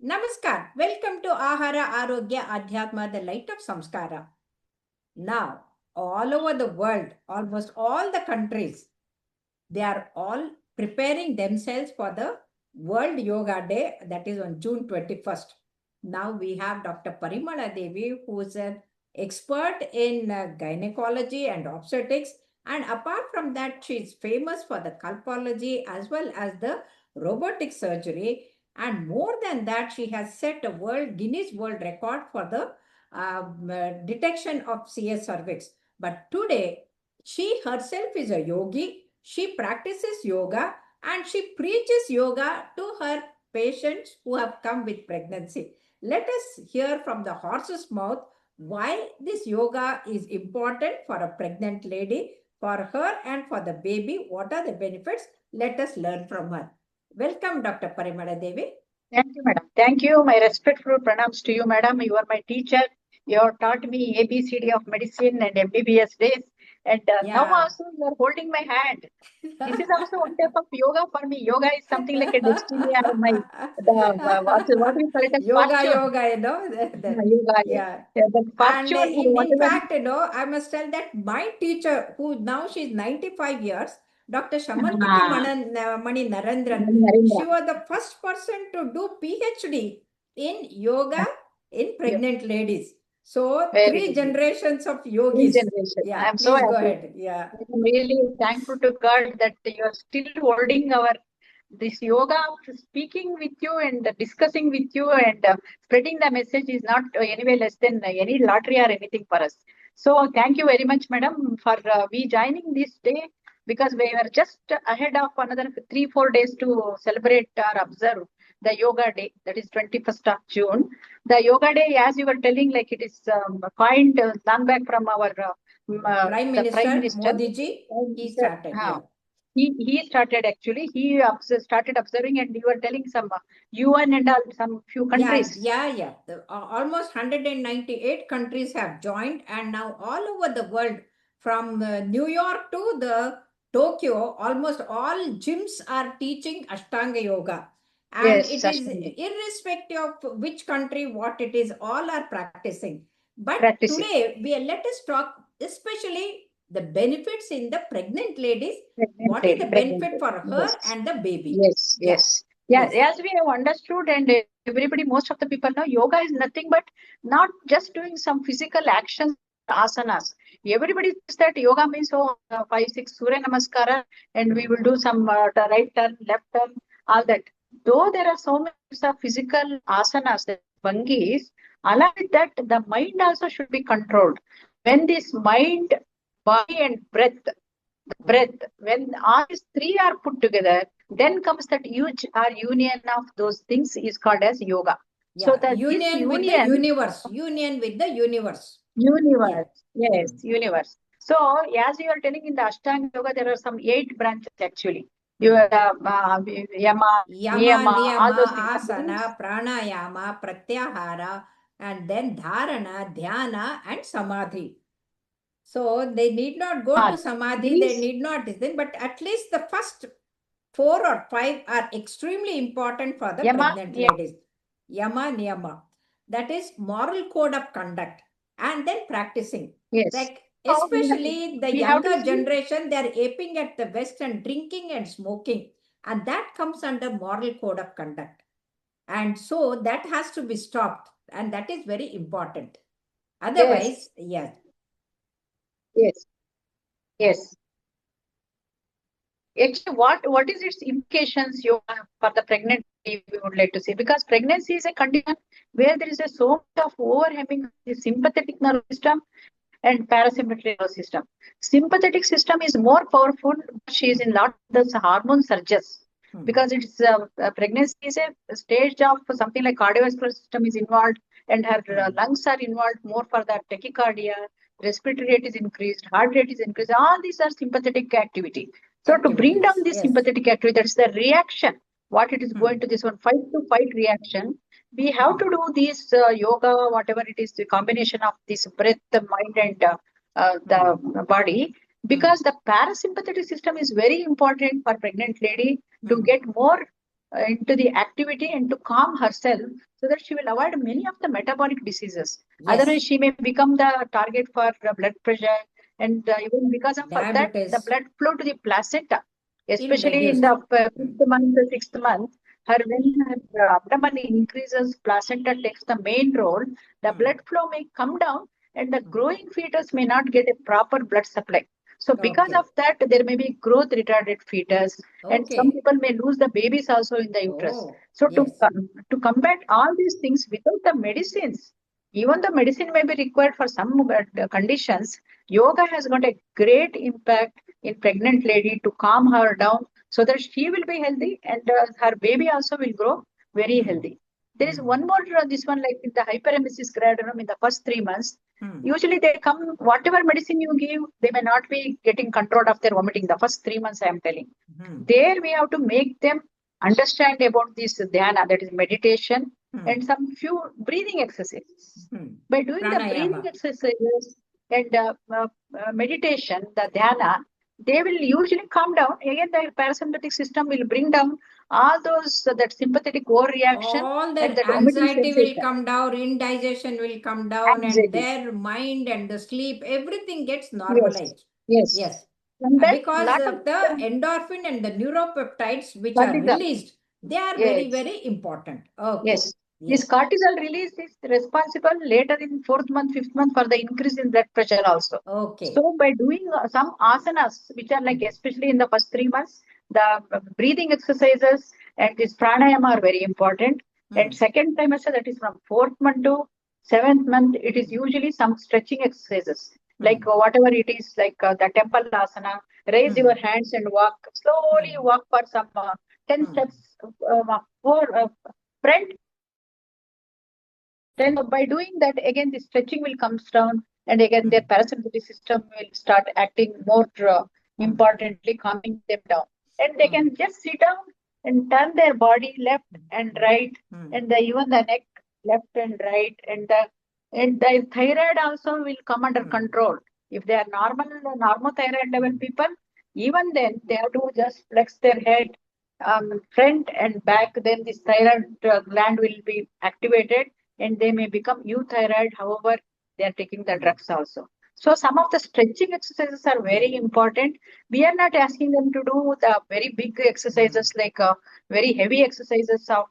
Namaskar. Welcome to Ahara Arogya Adhyatma, the light of Samskara. Now, all over the world, almost all the countries, they are all preparing themselves for the World Yoga Day, that is on June 21st. Now we have Dr. Parimala Devi, who is an expert in gynecology and obstetrics. And apart from that, she is famous for the colpology as well as the robotic surgery. And more than that, she has set a Guinness World Record for the detection of CS cervix. But today, she herself is a yogi. She practices yoga and she preaches yoga to her patients who have come with pregnancy. Let us hear from the horse's mouth why this yoga is important for a pregnant lady, for her and for the baby. What are the benefits? Let us learn from her. Welcome, Dr. Parimala Devi. Thank you, madam. Thank you. My respectful pranams to you, madam. You are my teacher. You have taught me ABCD of medicine and MBBS days. And now also you are holding my hand. This is also one type of yoga for me. Yoga is something like a destiny or what we call it as fortune. Yoga, you know. Yoga, Yeah. the And fortune, in whatever. fact, I must tell that my teacher, who now she's 95 years, Dr. Shamanthiki Mani Narendran, Narendra. she was the first person to do PhD in yoga in pregnant ladies. So, Very 3 good. generations of Three yogis. generation. Yeah, I am so please go happy. ahead. Yeah. I'm really thankful to God that you are still holding this yoga, speaking with you and discussing with you and spreading the message is not anyway less than any lottery or anything for us. So thank you very much, madam, for we joining this day because we were just ahead of another 3-4 days to celebrate or observe the yoga day, that is 21st of June. The yoga day, as you were telling, like it is coined long back from our Prime the Prime Minister Minister. Modi ji, he started. Yeah. He started actually. He started observing, and you were telling some UN and all, some few countries. Yeah. Almost 198 countries have joined, and now all over the world, from New York to the Tokyo, almost all gyms are teaching Ashtanga Yoga. And Yes, it is irrespective of which country, what it is, all are practicing. But practicing. today, let us talk especially the benefits in the pregnant ladies. Pregnant What is the pregnant benefit for her Yes. and the baby? Yes. Please. As we have understood, and everybody, most of the people know, yoga is nothing but not just doing some physical actions, asanas. Everybody thinks that yoga means 5-6 Surya Namaskara, and we will do some right turn, left turn, all that. Though there are so many types of physical asanas, the bhangis, along with that, the mind also should be controlled. When this mind, body, and breath, when all these three are put together, then comes that huge union of those things is called as yoga. Yeah, So that this union with the universe. Union with the universe. Universe. Yes, universe. So as you are telling in the Ashtanga Yoga, there are some 8 branches actually. You have Yama, Niyama, all those things. Asana, Pranayama, Pratyahara, and then Dharana, Dhyana, and Samadhi. So they need not go to Samadhi, they need not this thing, but at least the first 4 or 5 are extremely important for the pregnant ladies. Yama, Niyama. That is moral code of conduct. And then practicing. Yes. Like especially the younger generation, they are aping at the West and drinking and smoking. And that comes under moral code of conduct. And so that has to be stopped. And that is very important. Otherwise, yes. Actually, what is its implications for the pregnant lady we would like to say? Because pregnancy is a condition where there is so much of overwhelming the sympathetic nervous system and parasympathetic nervous system. Sympathetic system is more powerful. She is in lot of the hormone surges because it's pregnancy is a stage of something like cardiovascular system is involved and her lungs are involved more for that tachycardia, respiratory rate is increased, heart rate is increased. All these are sympathetic activity. So to bring down this sympathetic activity, that's the reaction. What it is going to this one fight to fight reaction. We have to do these yoga, whatever it is, the combination of this breath, the mind, and the body, because the parasympathetic system is very important for pregnant lady to get more into the activity and to calm herself so that she will avoid many of the metabolic diseases. Otherwise, she may become the target for blood pressure, and even because of that, the Diabetes. blood flow to the placenta, It'll especially in reduce. the fifth month, the sixth month, when her abdomen increases, placenta takes the main role, the blood flow may come down and the growing fetus may not get a proper blood supply. So because Okay. of that, there may be growth retarded fetus, and some Okay. people may lose the babies also in the uterus. Oh, So yes. to combat all these things without the medicines, even the medicine may be required for some conditions, yoga has got a great impact in pregnant lady to calm her down so that she will be healthy and her baby also will grow very healthy. There is one more, this one like in the hyperemesis gravidum in the first 3 months. Usually they come, whatever medicine you give, they may not be getting control of their vomiting. The first 3 months, I am telling. There we have to make them understand about this dhyana, that is meditation, and some few breathing exercises. By doing the breathing Pranayama. exercises and meditation, the dhyana, they will usually calm down. Again, the parasympathetic system will bring down all those that sympathetic overreaction All and their that vomiting anxiety will sensation. come down, indigestion will come down, and Anxiety. their mind and the sleep, everything gets Yes. normalized. Yes. Yes. And that Because lot of of the endorphin and the neuropeptides which are cortisol. released, they are very, Yes. very important. Okay. Yes. This Yes. cortisol release is responsible later in fourth month, fifth month for the increase in blood pressure also. Okay. So by doing some asanas, which are like especially in the first 3 months, the breathing exercises and this pranayama are very important. And second trimester, that is from fourth month to seventh month, it is usually some stretching exercises. Like whatever it is, like the temple asana, raise your hands and walk, slowly walk for some 10 steps for front. Then by doing that, again, the stretching will comes down, and again, their parasympathetic system will start acting more importantly, calming them down. And they can just sit down and turn their body left and right, and even the neck left and right, and the thyroid also will come under control. If they are normal thyroid level people, even then they have to just flex their head front and back. Then this thyroid gland will be activated and they may become euthyroid. However, they are taking the drugs also. So some of the stretching exercises are very important. We are not asking them to do the very big exercises like very heavy exercises of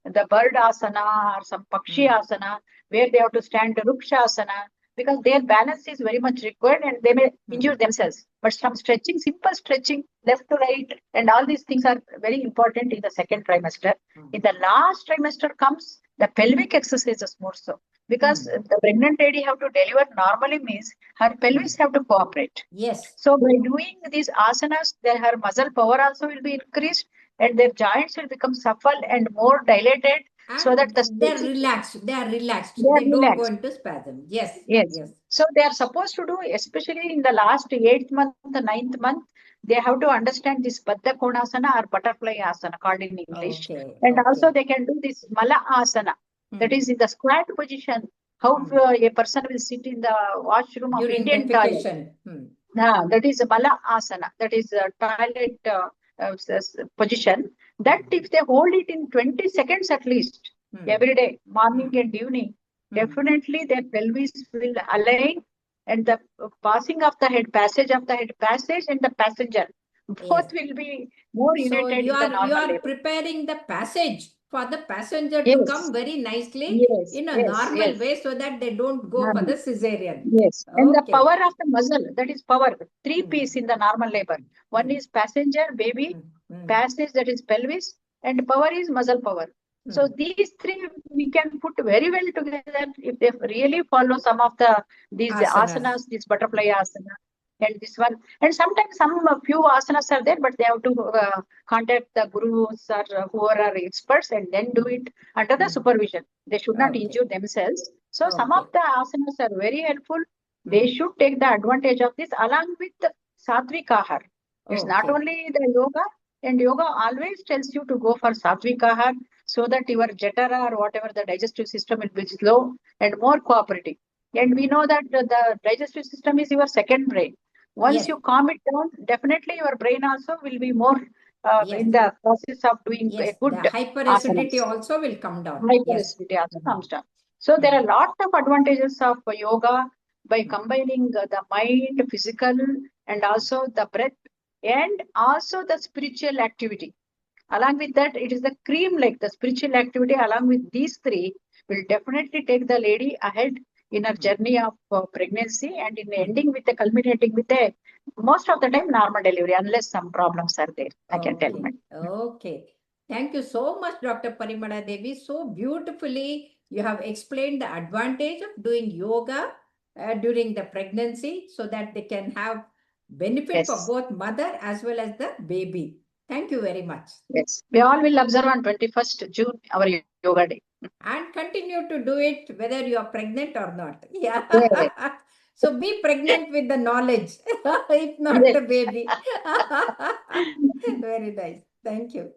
the bird asana or some pakshi asana, where they have to stand ruksha asana, because their balance is very much required and they may injure themselves. But some stretching, simple stretching, left to right, and all these things are very important in the second trimester. In the last trimester comes the pelvic exercises more so, because the pregnant lady have to deliver normally means her pelvis have to cooperate. Yes. So by doing these asanas, her muscle power also will be increased and their joints will become supple and more dilated, And so that the they're relaxed. They are relaxed. they are They don't go relaxed. into spasm. Yes. Yes. Yes. So they are supposed to do, especially in the last 8th month, the 9th month, they have to understand this Baddha Konasana or butterfly asana called in English. Okay. And also Okay. they can do this Mala asana, that is in the squat position, how a person will sit in the washroom of During Indian toilet. defecation. That is Mala asana, that is a toilet position. That if they hold it in 20 seconds at least, every day, morning and evening, definitely their pelvis will align and the passing of the head, passage of the head, passage and the passenger, both will be more So united you in the are normal labor. preparing the passage for the passenger to Yes. come very nicely in a normal way so that they don't go for the cesarean. Yes. And the Okay. power of the muscle, that is power, 3 P's in the normal labor. One is passenger, baby, passage, that is pelvis, and power is muscle power. So these three we can put very well together if they really follow some of these asanas, this butterfly asana, and this one. And sometimes some few asanas are there, but they have to contact the gurus or who are experts and then do it under the supervision. They should not injure themselves. So some of the asanas are very helpful. They should take the advantage of this along with the sattvic ahar. It's not only the yoga, and yoga always tells you to go for sattvic ahar so that your jatara or whatever the digestive system will be slow and more cooperative. And we know that the digestive system is your second brain. Once you calm it down, definitely your brain also will be more Yes. in the process of doing Yes, a good the hyperacidity asanas. also will come down. Yes. Hyperacidity also comes down. So there are lots of advantages of yoga by combining the mind, physical, and also the breath, and also the spiritual activity. Along with that, it is the cream, like the spiritual activity. Along with these three, will definitely take the lady ahead in her journey of pregnancy, and in ending with the culminating with a most of the time normal delivery, unless some problems are there. I can tell Okay. you. Okay. Thank you so much, Dr. Parimala Devi. So beautifully, you have explained the advantage of doing yoga during the pregnancy so that they can have benefit for Yes. both mother as well as the baby. Thank you very much. Yes, we all will observe on 21st June our yoga day. And continue to do it whether you are pregnant or not. Yeah, Yeah. So be pregnant with the knowledge, if not yes. the baby. Very nice. Thank you.